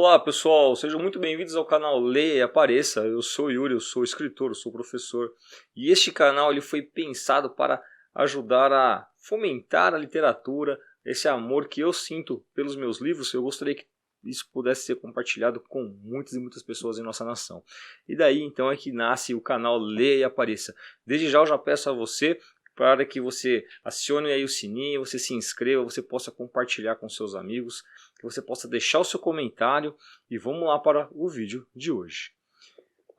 Olá pessoal, sejam muito bem-vindos ao canal Leia e Apareça. Eu sou o Yuri, eu sou escritor, eu sou professor. E este canal ele foi pensado para ajudar a fomentar a literatura, esse amor que eu sinto pelos meus livros. Eu gostaria que isso pudesse ser compartilhado com muitas e muitas pessoas em nossa nação. E daí então é que nasce o canal Leia e Apareça. Desde já eu já peço a você para que você acione aí o sininho, você se inscreva, você possa compartilhar com seus amigos, que você possa deixar o seu comentário e vamos lá para o vídeo de hoje.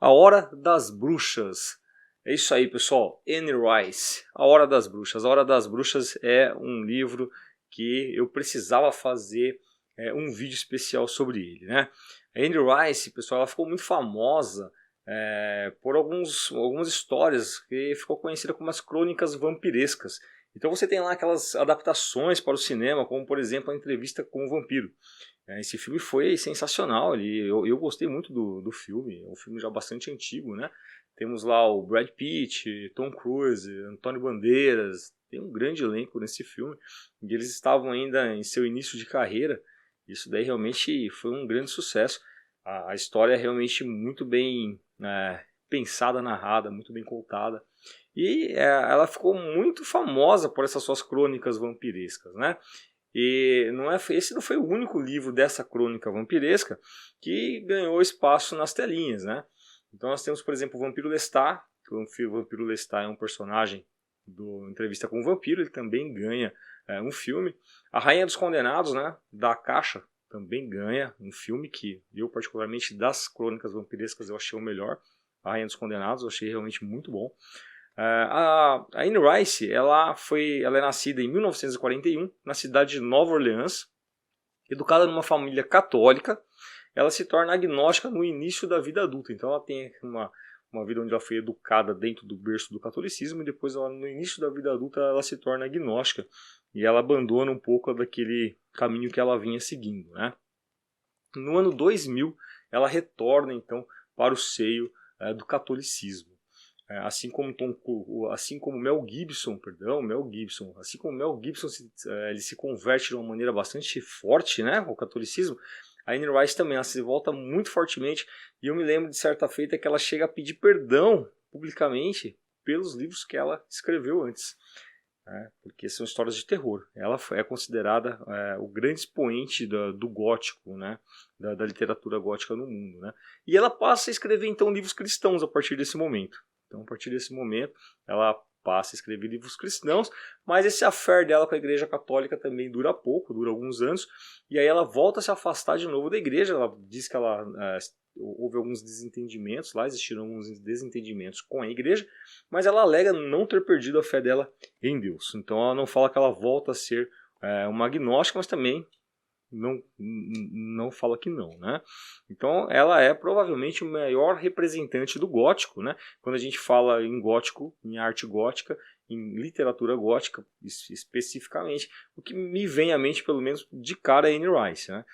A Hora das Bruxas. É isso aí, pessoal. Anne Rice, A Hora das Bruxas. A Hora das Bruxas é um livro que eu precisava fazer um vídeo especial sobre ele, né? A Anne Rice, pessoal, ela ficou muito famosa por algumas histórias que ficou conhecida como as crônicas vampirescas. Então você tem lá aquelas adaptações para o cinema, como por exemplo a Entrevista com o Vampiro. Esse filme foi sensacional, eu gostei muito do filme, é um filme já bastante antigo, né? Temos lá o Brad Pitt, Tom Cruise, Antônio Bandeiras, tem um grande elenco nesse filme, e eles estavam ainda em seu início de carreira. Isso daí realmente foi um grande sucesso. A história é realmente muito bem pensada, narrada, muito bem contada. E ela ficou muito famosa por essas suas crônicas vampirescas, né? E esse não foi o único livro dessa crônica vampiresca que ganhou espaço nas telinhas, né? Então nós temos, por exemplo, o Vampiro Lestat. O Vampiro Lestat é um personagem do Entrevista com o Vampiro, ele também ganha um filme. A Rainha dos Condenados, né, da Caixa, também ganha um filme que eu, particularmente, das crônicas vampirescas, eu achei o melhor. A Rainha dos Condenados, eu achei realmente muito bom. A Anne Rice, ela é nascida em 1941, na cidade de Nova Orleans. Educada numa família católica, ela se torna agnóstica no início da vida adulta. Então ela tem uma vida onde ela foi educada dentro do berço do catolicismo, e depois no início da vida adulta ela se torna agnóstica. E ela abandona um pouco daquele caminho que ela vinha seguindo, né? No ano 2000, ela retorna então para o seio do catolicismo. Assim como Mel Gibson, ele se converte de uma maneira bastante forte, né, ao catolicismo. A Anne Rice também, ela se volta muito fortemente, e eu me lembro de certa feita que ela chega a pedir perdão publicamente pelos livros que ela escreveu antes, porque são histórias de terror. Ela é considerada o grande expoente do gótico, né, da literatura gótica no mundo, né? E ela passa a escrever então livros cristãos a partir desse momento. Então, a partir desse momento, ela passa a escrever livros cristãos, mas esse affair dela com a Igreja Católica também dura pouco, dura alguns anos, e aí ela volta a se afastar de novo da igreja. Ela diz que houve alguns desentendimentos lá, existiram alguns desentendimentos com a igreja, mas ela alega não ter perdido a fé dela em Deus. Então ela não fala que ela volta a ser uma agnóstica, mas também não fala que não, né? Então ela é provavelmente o maior representante do gótico, né? Quando a gente fala em gótico, em arte gótica, em literatura gótica especificamente, o que me vem à mente, pelo menos de cara, é Anne Rice, né?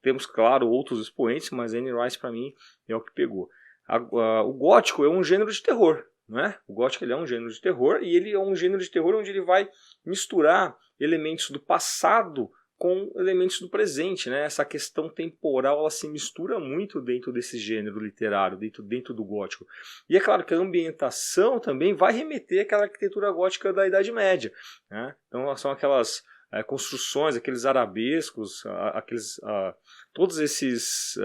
Temos, claro, outros expoentes, mas Anne Rice para mim é o que pegou. O gótico é um gênero de terror, né? O gótico ele é um gênero de terror, e ele é um gênero de terror onde ele vai misturar elementos do passado com elementos do presente, né? Essa questão temporal, ela se mistura muito dentro desse gênero literário, dentro do gótico. E é claro que a ambientação também vai remeter àquela arquitetura gótica da Idade Média, né? Então são aquelas construções, aqueles arabescos, todos esses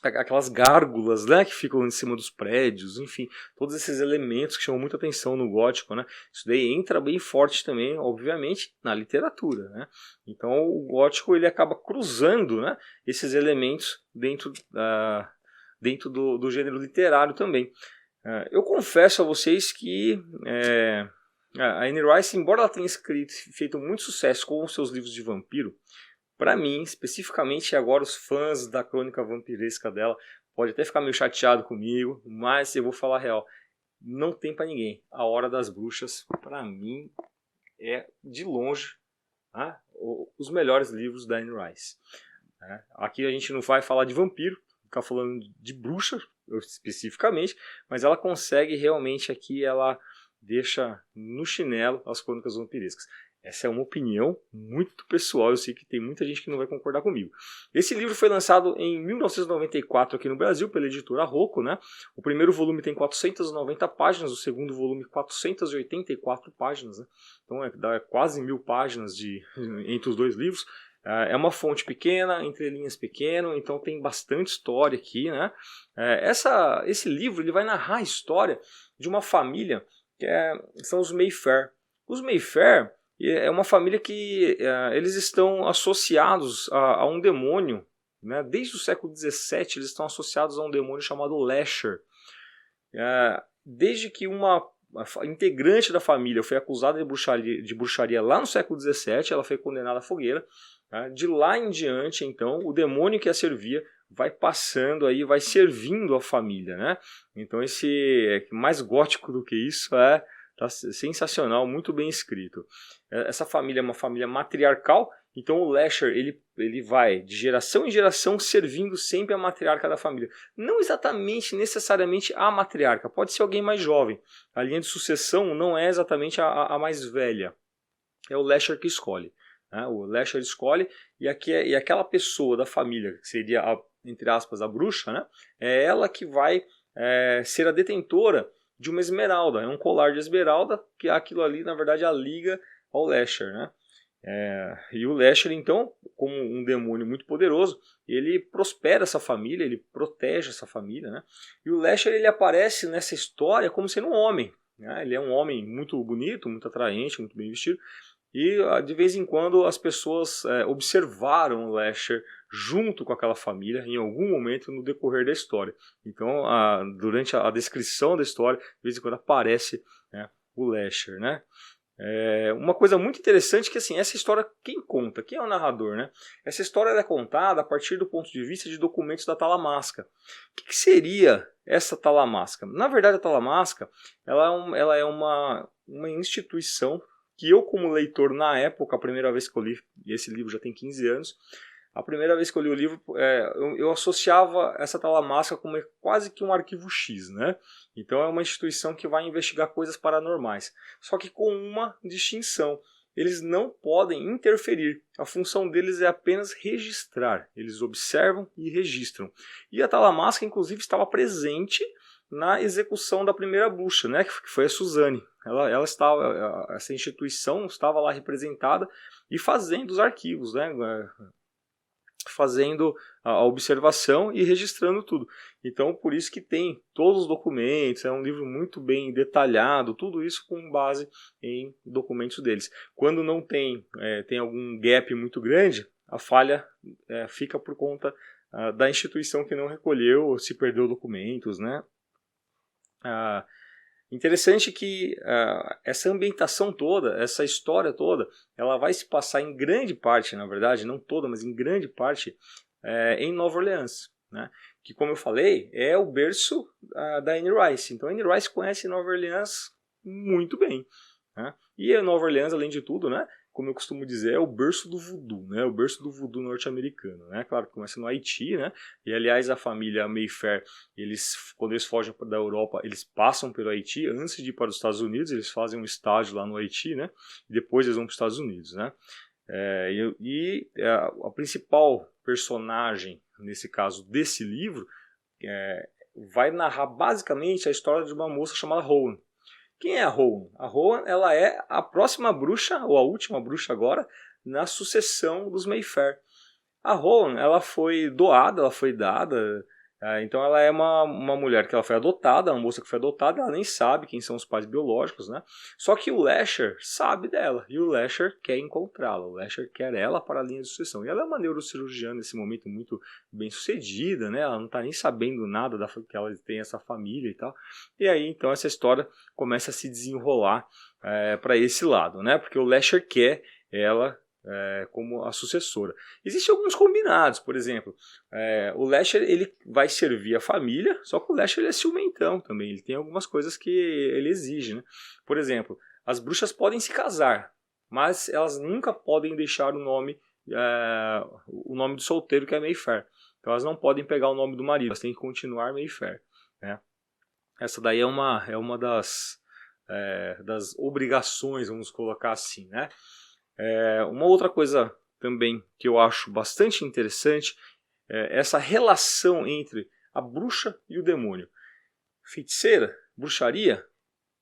aquelas gárgulas, né, que ficam em cima dos prédios, enfim, todos esses elementos que chamam muita atenção no gótico, né? Isso daí entra bem forte também, obviamente, na literatura, né? Então o gótico ele acaba cruzando, né, esses elementos dentro do gênero literário também. Eu confesso a vocês que a Anne Rice, embora ela tenha feito muito sucesso com os seus livros de vampiro, para mim, especificamente agora, os fãs da crônica vampiresca dela podem até ficar meio chateado comigo, mas eu vou falar a real. Não tem para ninguém. A Hora das Bruxas, para mim, é de longe os melhores livros da Anne Rice. Aqui a gente não vai falar de vampiro, ficar falando de bruxa especificamente, mas ela consegue realmente aqui, ela deixa no chinelo as crônicas vampirescas. Essa é uma opinião muito pessoal, eu sei que tem muita gente que não vai concordar comigo. Esse livro foi lançado em 1994 aqui no Brasil pela editora Rocco, né? O primeiro volume tem 490 páginas, o segundo volume 484 páginas, né? Então dá quase 1000 páginas entre os dois livros. É uma fonte pequena, entre linhas pequeno, então tem bastante história aqui, né? Esse livro ele vai narrar a história de uma família que são os Mayfair. Os Mayfair é uma família que eles estão associados a um demônio, né? Desde o século XVII eles estão associados a um demônio chamado Lasher. Desde que uma integrante da família foi acusada de bruxaria lá no século XVII, ela foi condenada à fogueira. De lá em diante, então, o demônio que a servia vai passando aí, vai servindo a família, né? Então esse mais gótico do que isso tá sensacional, muito bem escrito. Essa família é uma família matriarcal, então o Lasher ele vai de geração em geração servindo sempre a matriarca da família. Não exatamente, necessariamente a matriarca, pode ser alguém mais jovem. A linha de sucessão não é exatamente a mais velha, é o Lasher que escolhe. O Lasher escolhe e aquela pessoa da família, que seria, entre aspas, a bruxa, né? É ela que vai ser a detentora de uma esmeralda. É um colar de esmeralda, que aquilo ali, na verdade, a liga ao Lasher, né? E o Lasher, então, como um demônio muito poderoso, ele prospera essa família, ele protege essa família, né? E o Lasher ele aparece nessa história como sendo um homem, né? Ele é um homem muito bonito, muito atraente, muito bem vestido. E de vez em quando as pessoas observaram o Lasher junto com aquela família em algum momento no decorrer da história. Então, durante a descrição da história, de vez em quando aparece, né, o Lasher, né? Uma coisa muito interessante é que assim, essa história, quem conta? Quem é o narrador, né? Essa história é contada a partir do ponto de vista de documentos da Talamasca. O que seria essa Talamasca? Na verdade, a Talamasca ela é uma instituição que eu, como leitor, na época, a primeira vez que eu li, e esse livro já tem 15 anos, a primeira vez que eu li o livro, eu associava essa Talamasca como quase que um arquivo X, né? Então é uma instituição que vai investigar coisas paranormais, só que com uma distinção. Eles não podem interferir, a função deles é apenas registrar, eles observam e registram. E a Talamasca, inclusive, estava presente na execução da primeira bruxa, né, que foi a Suzane. Essa instituição estava lá representada e fazendo os arquivos, né, fazendo a observação e registrando tudo. Então, por isso que tem todos os documentos, é um livro muito bem detalhado, tudo isso com base em documentos deles. Quando não tem algum gap muito grande, a falha fica por conta da instituição que não recolheu ou se perdeu documentos, né? Interessante que essa ambientação toda, essa história toda, ela vai se passar em grande parte, na verdade, não toda, mas em grande parte, em Nova Orleans, né? Que, como eu falei, é o berço da Anne Rice. Então, a Anne Rice conhece Nova Orleans muito bem, né? E a Nova Orleans, além de tudo, né, como eu costumo dizer, é o berço do voodoo, né? O berço do voodoo norte-americano, né? Claro que começa no Haiti, né? E aliás, a família Mayfair, quando eles fogem da Europa, eles passam pelo Haiti antes de ir para os Estados Unidos, eles fazem um estágio lá no Haiti, né? E depois eles vão para os Estados Unidos, né? A principal personagem, nesse caso desse livro, vai narrar basicamente a história de uma moça chamada Rowan. Quem é a Rowan? A Rowan, ela é a próxima bruxa, ou a última bruxa agora, na sucessão dos Mayfair. A Rowan, ela foi dada, então ela é uma mulher que ela foi adotada, uma moça que foi adotada, ela nem sabe quem são os pais biológicos, né? Só que o Lasher sabe dela, e o Lasher quer encontrá-la, o Lasher quer ela para a linha de sucessão. E ela é uma neurocirurgiã nesse momento muito bem sucedida, né? Ela não está nem sabendo nada que ela tem essa família e tal. E aí, então, essa história começa a se desenrolar para esse lado, né? Porque o Lasher quer ela como a sucessora. Existem alguns combinados, por exemplo, o Lasher ele vai servir a família, só que o Lasher ele é ciumentão também, ele tem algumas coisas que ele exige, né? Por exemplo, as bruxas podem se casar, mas elas nunca podem deixar o nome do solteiro, que é Mayfair. Então elas não podem pegar o nome do marido, elas têm que continuar Mayfair, né? Essa daí é uma das obrigações, vamos colocar assim, né? Uma outra coisa também que eu acho bastante interessante é essa relação entre a bruxa e o demônio. Feiticeira, bruxaria.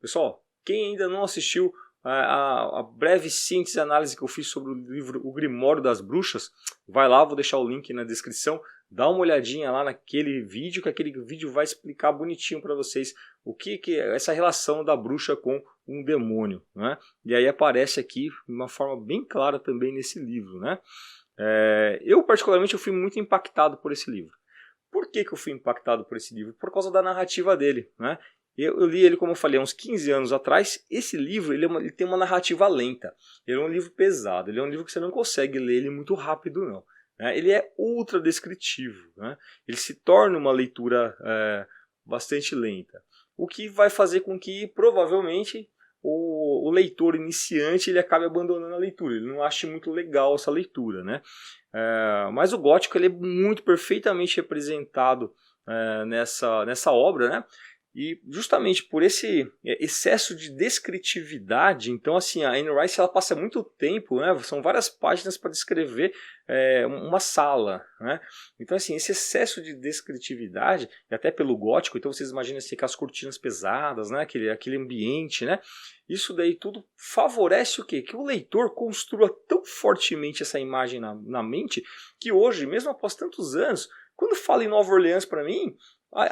Pessoal, quem ainda não assistiu a breve síntese e análise que eu fiz sobre o livro O Grimório das Bruxas, vai lá, vou deixar o link na descrição, dá uma olhadinha lá naquele vídeo, que aquele vídeo vai explicar bonitinho para vocês o que é essa relação da bruxa com um demônio, né? E aí aparece aqui de uma forma bem clara também nesse livro, né? Eu particularmente eu fui muito impactado por esse livro. Por que eu fui impactado por esse livro? Por causa da narrativa dele, né? Eu li ele, como eu falei, há uns 15 anos atrás. Esse livro ele tem uma narrativa lenta. Ele é um livro pesado. Ele é um livro que você não consegue ler ele muito rápido, não. Ele é ultra descritivo. Né? Ele se torna uma leitura bastante lenta. O que vai fazer com que, provavelmente, o leitor iniciante ele acabe abandonando a leitura. Ele não acha muito legal essa leitura. Né? Mas o gótico ele é muito perfeitamente representado nessa obra, né? E justamente por esse excesso de descritividade, então assim, a Anne Rice ela passa muito tempo, né, são várias páginas para descrever uma sala, né? Então assim, esse excesso de descritividade, e até pelo gótico, então vocês imaginam assim, com as cortinas pesadas, né, aquele ambiente, né? Isso daí tudo favorece o quê? Que o leitor construa tão fortemente essa imagem na mente, que hoje, mesmo após tantos anos, quando fala em Nova Orleans para mim,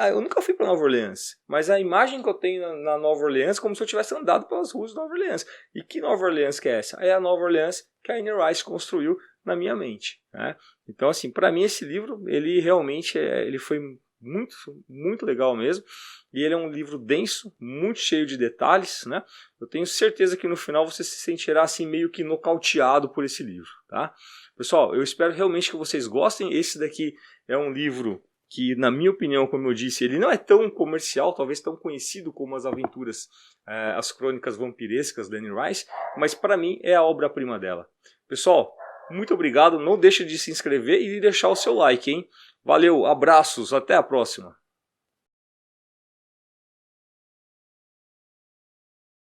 eu nunca fui para Nova Orleans, mas a imagem que eu tenho na Nova Orleans é como se eu tivesse andado pelas ruas de Nova Orleans. E que Nova Orleans que é essa? É a Nova Orleans que a Anne Rice construiu na minha mente. Né? Então, assim, para mim esse livro, ele realmente ele foi muito, muito legal mesmo. E ele é um livro denso, muito cheio de detalhes. Né? Eu tenho certeza que no final você se sentirá assim meio que nocauteado por esse livro. Tá? Pessoal, eu espero realmente que vocês gostem. Esse daqui é um livro que, na minha opinião, como eu disse, ele não é tão comercial, talvez tão conhecido como as aventuras, as crônicas vampirescas da Anne Rice, mas para mim é a obra-prima dela. Pessoal, muito obrigado, não deixe de se inscrever e de deixar o seu like, hein? Valeu, abraços, até a próxima!